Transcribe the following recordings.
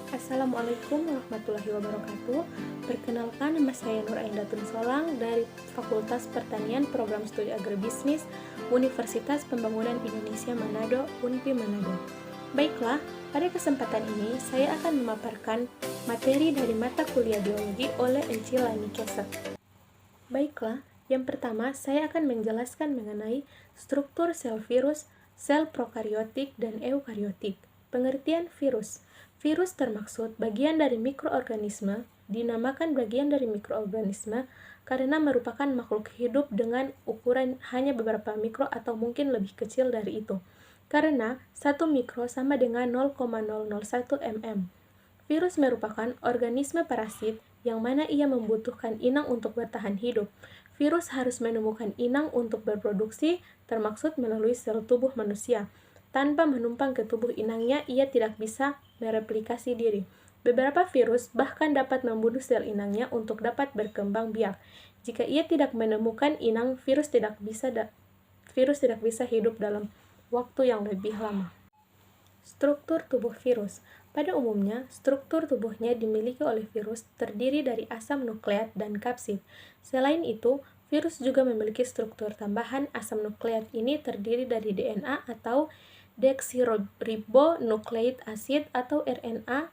Assalamualaikum warahmatullahi wabarakatuh. Perkenalkan, nama saya Nur Aindatun Solang dari Fakultas Pertanian Program Studi Agribisnis Universitas Pembangunan Indonesia Manado, UNPI Manado. Baiklah, pada kesempatan ini saya akan memaparkan materi dari mata kuliah biologi oleh Encil Laini Kesek. Baiklah, yang pertama saya akan menjelaskan mengenai struktur sel virus, sel prokariotik, dan eukariotik. Pengertian virus. Virus termaksud bagian dari mikroorganisme, dinamakan bagian dari mikroorganisme karena merupakan makhluk hidup dengan ukuran hanya beberapa mikro atau mungkin lebih kecil dari itu. Karena 1 mikro sama dengan 0,001 mm. Virus merupakan organisme parasit yang mana ia membutuhkan inang untuk bertahan hidup. Virus harus menemukan inang untuk berproduksi, termaksud melalui sel tubuh manusia. Tanpa menumpang ke tubuh inangnya, ia tidak bisa mereplikasi diri. Beberapa virus bahkan dapat membunuh sel inangnya untuk dapat berkembang biak. Jika ia tidak menemukan inang, virus tidak bisa hidup dalam waktu yang lebih lama. Struktur tubuh virus. Pada umumnya, struktur tubuhnya dimiliki oleh virus terdiri dari asam nukleat dan kapsid. Selain itu, virus juga memiliki struktur tambahan. Asam nukleat ini terdiri dari DNA atau deoksiribonukleik acid atau RNA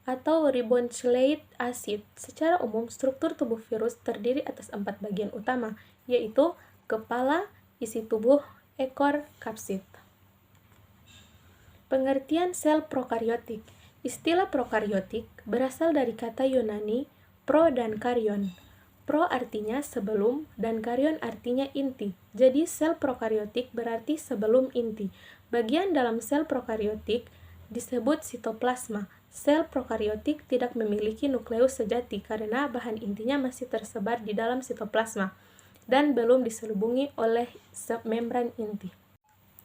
atau ribonucleic acid. Secara umum, struktur tubuh virus terdiri atas 4 bagian utama, yaitu kepala, isi tubuh, ekor, kapsid. Pengertian sel prokariotik. Istilah prokariotik berasal dari kata Yunani pro dan karyon. Pro artinya sebelum dan karyon artinya inti. Jadi sel prokariotik berarti sebelum inti. Bagian dalam sel prokariotik disebut sitoplasma. Sel prokariotik tidak memiliki nukleus sejati karena bahan intinya masih tersebar di dalam sitoplasma dan belum diselubungi oleh membran inti.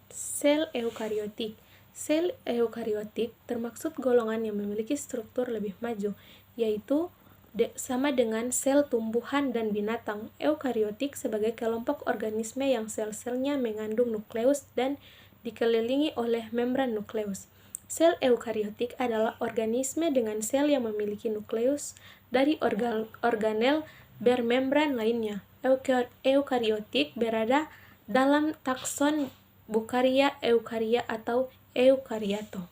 Sel eukariotik. Sel eukariotik termaksud golongan yang memiliki struktur lebih maju, yaitu sama dengan sel tumbuhan dan binatang. Eukariotik sebagai kelompok organisme yang sel-selnya mengandung nukleus dan dikelilingi oleh membran nukleus. Sel eukariotik adalah organisme dengan sel yang memiliki nukleus dari organel bermembran lainnya. Eukariotik berada dalam takson Bukaria, Eukaria, atau Eukaryato.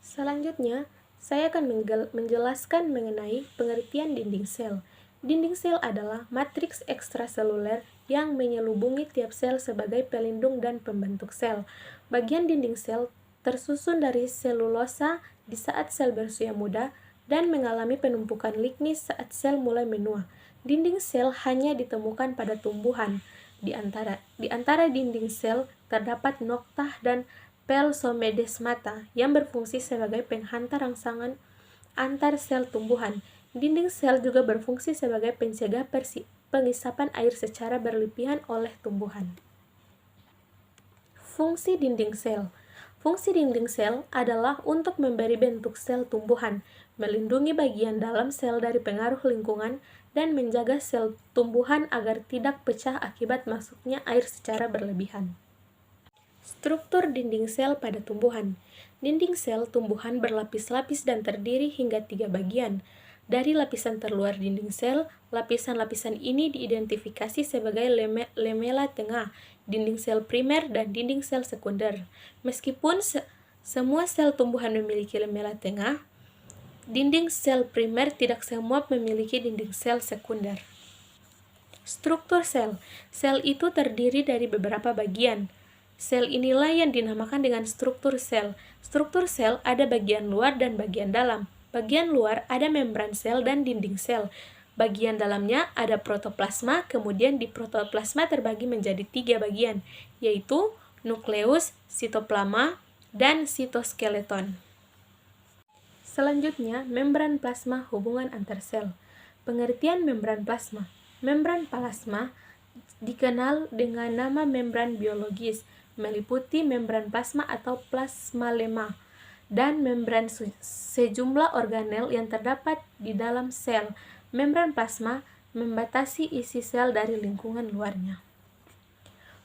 Selanjutnya, saya akan menjelaskan mengenai pengertian dinding sel. Dinding sel adalah matriks ekstraseluler yang menyelubungi tiap sel sebagai pelindung dan pembentuk sel. Bagian dinding sel tersusun dari selulosa di saat sel berusia muda dan mengalami penumpukan lignis saat sel mulai menua. Dinding sel hanya ditemukan pada tumbuhan. Di antara dinding sel terdapat noktah dan pelsomedesmata yang berfungsi sebagai penghantar rangsangan antar sel tumbuhan. Dinding sel juga berfungsi sebagai pencegah pengisapan air secara berlebihan oleh tumbuhan. Fungsi dinding sel. Fungsi dinding sel adalah untuk memberi bentuk sel tumbuhan, melindungi bagian dalam sel dari pengaruh lingkungan, dan menjaga sel tumbuhan agar tidak pecah akibat masuknya air secara berlebihan. Struktur dinding sel pada tumbuhan. Dinding sel tumbuhan berlapis-lapis dan terdiri hingga 3 bagian. Dari lapisan terluar dinding sel, lapisan-lapisan ini diidentifikasi sebagai lamela tengah, dinding sel primer, dan dinding sel sekunder. Meskipun semua sel tumbuhan memiliki lamela tengah, dinding sel primer tidak semua memiliki dinding sel sekunder. Struktur sel. Sel itu terdiri dari beberapa bagian. Sel inilah yang dinamakan dengan struktur sel. Struktur sel ada bagian luar dan bagian dalam. Bagian luar ada membran sel dan dinding sel. Bagian dalamnya ada protoplasma, kemudian di protoplasma terbagi menjadi 3 bagian, yaitu nukleus, sitoplasma, dan sitoskeleton. Selanjutnya, membran plasma, hubungan antar sel. Pengertian membran plasma. Membran plasma dikenal dengan nama membran biologis, meliputi membran plasma atau plasmalema, dan membran sejumlah organel yang terdapat di dalam sel. Membran plasma membatasi isi sel dari lingkungan luarnya.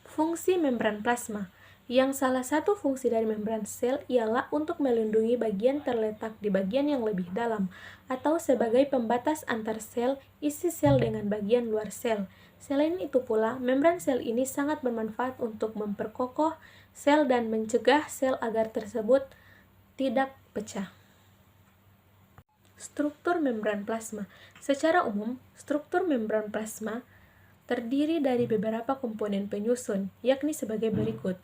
Fungsi membran plasma. yang salah satu fungsi dari membran sel ialah untuk melindungi bagian terletak di bagian yang lebih dalam, atau sebagai pembatas antar sel, isi sel dengan bagian luar sel. Selain itu pula, membran sel ini sangat bermanfaat untuk memperkokoh sel dan mencegah sel agar tersebut tidak pecah. Struktur membran plasma. Secara umum, struktur membran plasma terdiri dari beberapa komponen penyusun, yakni sebagai berikut.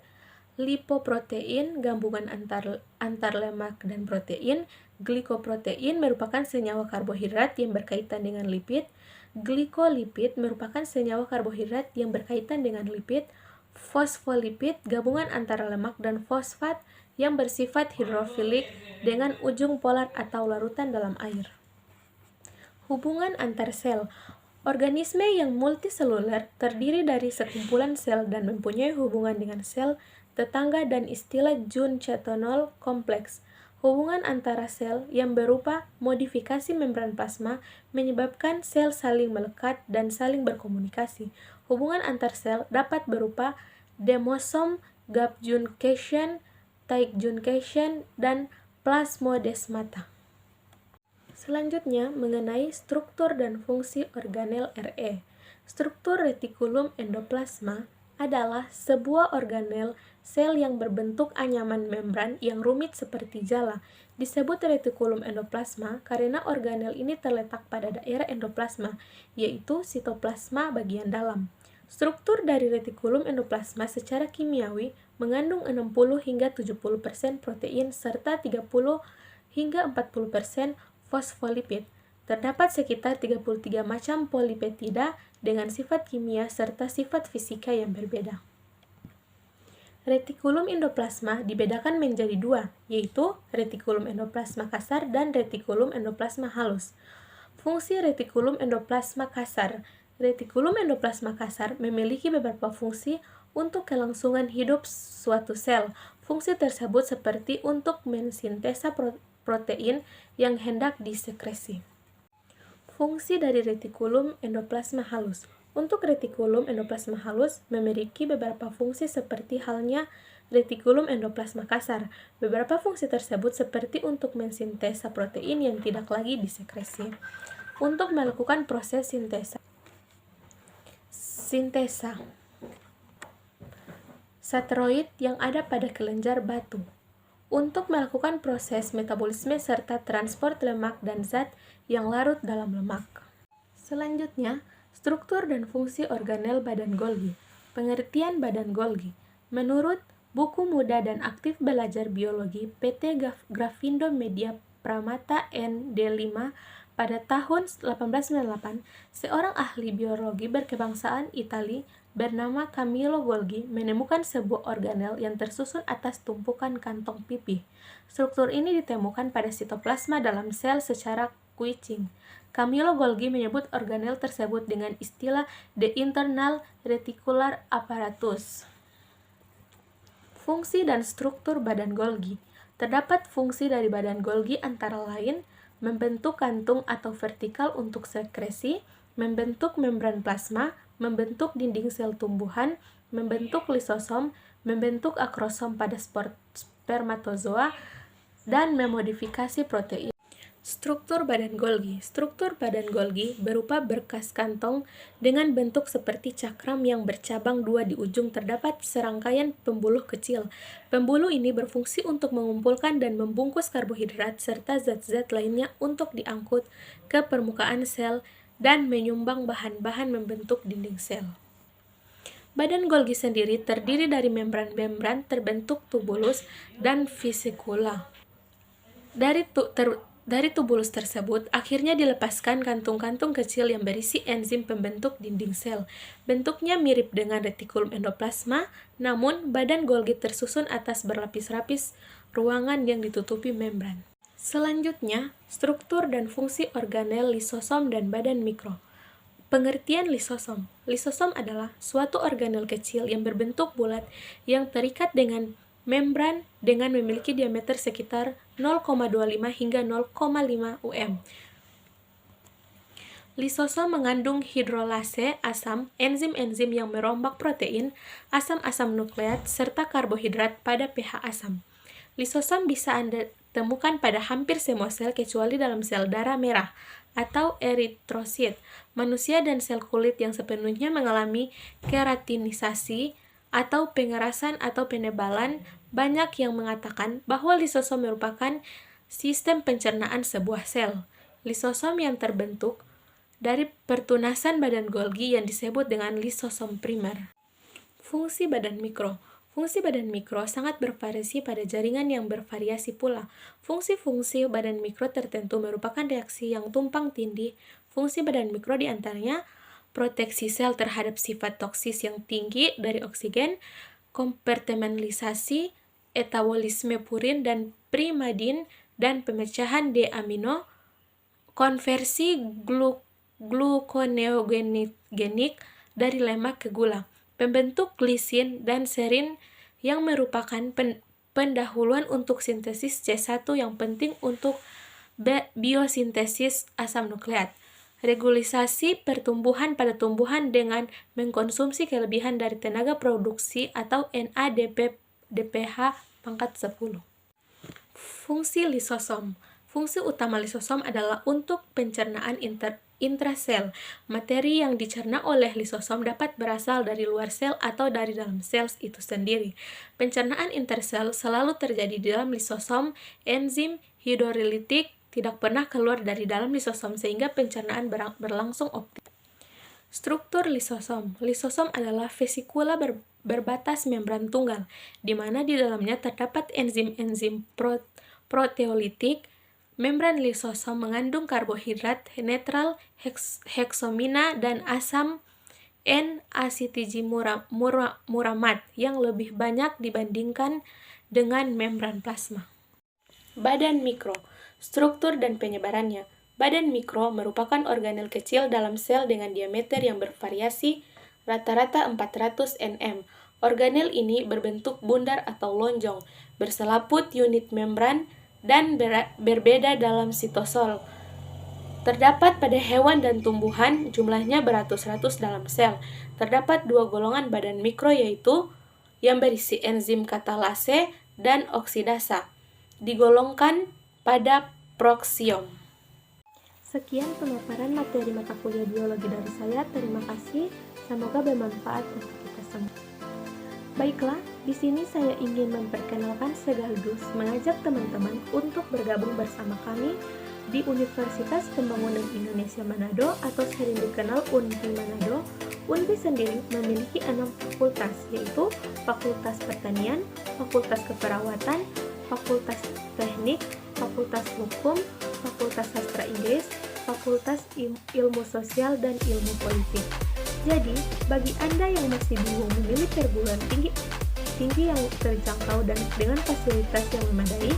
Lipoprotein, gabungan antar lemak dan protein. Glikoprotein merupakan senyawa karbohidrat yang berkaitan dengan lipid. Glikolipid merupakan senyawa karbohidrat yang berkaitan dengan lipid. Fosfolipid, gabungan antara lemak dan fosfat yang bersifat hidrofilik dengan ujung polar atau larutan dalam air. Hubungan antar sel. Organisme yang multiseluler terdiri dari sekumpulan sel dan mempunyai hubungan dengan sel tetangga dan istilah Jun-Chatonol kompleks. Hubungan antara sel yang berupa modifikasi membran plasma menyebabkan sel saling melekat dan saling berkomunikasi. Hubungan antar sel dapat berupa demosom, gap junction, tight junction, dan plasmodesmata. Selanjutnya, mengenai struktur dan fungsi organel RE. Struktur retikulum endoplasma adalah sebuah organel sel yang berbentuk anyaman membran yang rumit seperti jala. Disebut retikulum endoplasma karena organel ini terletak pada daerah endoplasma, yaitu sitoplasma bagian dalam. Struktur dari retikulum endoplasma secara kimiawi mengandung 60 hingga 70% protein serta 30 hingga 40% fosfolipid. Terdapat sekitar 33 macam polipeptida dengan sifat kimia serta sifat fisika yang berbeda. Retikulum endoplasma dibedakan menjadi dua, yaitu retikulum endoplasma kasar dan retikulum endoplasma halus. Fungsi retikulum endoplasma kasar. Retikulum endoplasma kasar memiliki beberapa fungsi untuk kelangsungan hidup suatu sel. Fungsi tersebut seperti untuk mensintesa protein yang hendak disekresi. Fungsi dari retikulum endoplasma halus. Untuk retikulum endoplasma halus memiliki beberapa fungsi seperti halnya retikulum endoplasma kasar. Beberapa fungsi tersebut seperti untuk mensintesa protein yang tidak lagi disekresi. Untuk melakukan proses sintesa steroid yang ada pada kelenjar batu. Untuk melakukan proses metabolisme serta transport lemak dan zat yang larut dalam lemak. Selanjutnya, struktur dan fungsi organel badan Golgi. Pengertian badan Golgi. Menurut buku muda dan aktif belajar biologi PT Grafindo Media Pramata ND5 pada tahun 1898, seorang ahli biologi berkebangsaan Italia bernama Camillo Golgi menemukan sebuah organel yang tersusun atas tumpukan kantong pipih. Struktur ini ditemukan pada sitoplasma dalam sel secara Kuicing. Camillo Golgi menyebut organel tersebut dengan istilah the internal reticular apparatus. Fungsi dan struktur badan Golgi. Terdapat fungsi dari badan Golgi antara lain membentuk kantung atau vertikal untuk sekresi, membentuk membran plasma, membentuk dinding sel tumbuhan, membentuk lisosom, membentuk akrosom pada spermatozoa, dan memodifikasi protein. Struktur badan Golgi. Struktur badan Golgi berupa berkas kantong dengan bentuk seperti cakram yang bercabang dua di ujung. Terdapat serangkaian pembuluh kecil. Pembuluh ini berfungsi untuk mengumpulkan dan membungkus karbohidrat serta zat-zat lainnya untuk diangkut ke permukaan sel dan menyumbang bahan-bahan membentuk dinding sel. Badan Golgi sendiri terdiri dari membran-membran terbentuk tubulus dan vesikula. Dari tubulus tersebut, akhirnya dilepaskan kantung-kantung kecil yang berisi enzim pembentuk dinding sel. Bentuknya mirip dengan retikulum endoplasma, namun badan Golgi tersusun atas berlapis-lapis ruangan yang ditutupi membran. Selanjutnya, struktur dan fungsi organel lisosom dan badan mikro. Pengertian lisosom. Lisosom adalah suatu organel kecil yang berbentuk bulat yang terikat dengan membran dengan memiliki diameter sekitar 0,25 hingga 0,5 um. Lisosom mengandung hidrolase asam, enzim-enzim yang merombak protein, asam-asam nukleat, serta karbohidrat pada pH asam. Lisosom bisa Anda temukan pada hampir semua sel kecuali dalam sel darah merah atau eritrosit, manusia dan sel kulit yang sepenuhnya mengalami keratinisasi atau pengerasan atau penebalan. Banyak yang mengatakan bahwa lisosom merupakan sistem pencernaan sebuah sel. Lisosom yang terbentuk dari pertunasan badan Golgi yang disebut dengan lisosom primer. Fungsi badan mikro. Fungsi badan mikro sangat bervariasi pada jaringan yang bervariasi pula. Fungsi-fungsi badan mikro tertentu merupakan reaksi yang tumpang tindih. Fungsi badan mikro diantaranya proteksi sel terhadap sifat toksis yang tinggi dari oksigen, kompartementalisasi, etabolisme purin dan primadin, dan pemecahan D-amino, konversi gluconeogenik dari lemak ke gula, pembentuk glisin dan serin yang merupakan pendahuluan untuk sintesis C1 yang penting untuk biosintesis asam nukleat, regulasi pertumbuhan pada tumbuhan dengan mengkonsumsi kelebihan dari tenaga produksi atau NADPH pangkat 10. Fungsi lisosom. Fungsi utama lisosom adalah untuk pencernaan intrasel. Materi yang dicerna oleh lisosom dapat berasal dari luar sel atau dari dalam sel itu sendiri. Pencernaan intersel selalu terjadi di dalam lisosom. Enzim hidrolitik tidak pernah keluar dari dalam lisosom sehingga pencernaan berlangsung optimal. Struktur lisosom. Lisosom adalah vesikula berbatas membran tunggal, di mana di dalamnya terdapat enzim-enzim proteolitik. Membran lisosom mengandung karbohidrat netral, heksomina, dan asam N-asitijimuramad yang lebih banyak dibandingkan dengan membran plasma. Badan mikro. Struktur dan penyebarannya. Badan mikro merupakan organel kecil dalam sel dengan diameter yang bervariasi, rata-rata 400 nm. Organel ini berbentuk bundar atau lonjong, berselaput unit membran, dan berbeda dalam sitosol. Terdapat pada hewan dan tumbuhan, jumlahnya beratus-ratus dalam sel. Terdapat dua golongan badan mikro, yaitu yang berisi enzim katalase dan oksidasa, digolongkan pada proksiom. Sekian pemaparan materi mata kuliah biologi dari saya. Terima kasih. Semoga bermanfaat untuk kita semua. Baiklah, di sini saya ingin memperkenalkan sekaligus mengajak teman-teman untuk bergabung bersama kami di Universitas Pembangunan Indonesia Manado atau sering dikenal UNPI Manado. UNPI sendiri memiliki 6 fakultas, yaitu Fakultas Pertanian, Fakultas Keperawatan, Fakultas Teknik, Fakultas Hukum, Fakultas Sastra Inggris, Fakultas Ilmu Sosial, dan Ilmu Politik. Jadi, bagi Anda yang masih bingung memilih perguruan tinggi yang terjangkau dan dengan fasilitas yang memadai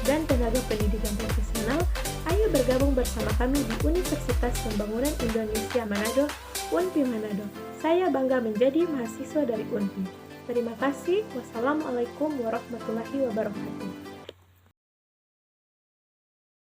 dan tenaga pendidikan profesional, ayo bergabung bersama kami di Universitas Pembangunan Indonesia Manado, UNPI Manado. Saya bangga menjadi mahasiswa dari UNPI. Terima kasih. Wassalamualaikum warahmatullahi wabarakatuh.